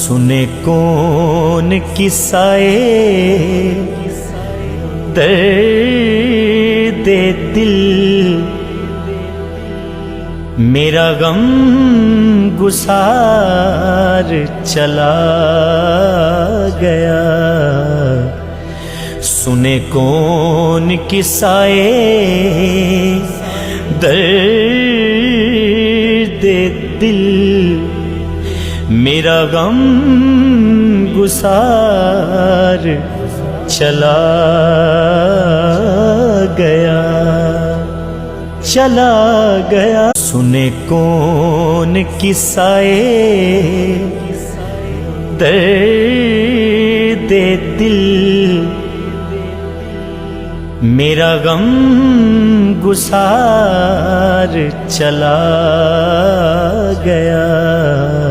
سنے کون قصائے درد دل، میرا غم گسار چلا گیا۔ سنے کون قصائے درد دل، میرا غم گسار چلا گیا، چلا گیا۔ سنے کون قصائے درد دل، میرا غم گسار چلا گیا۔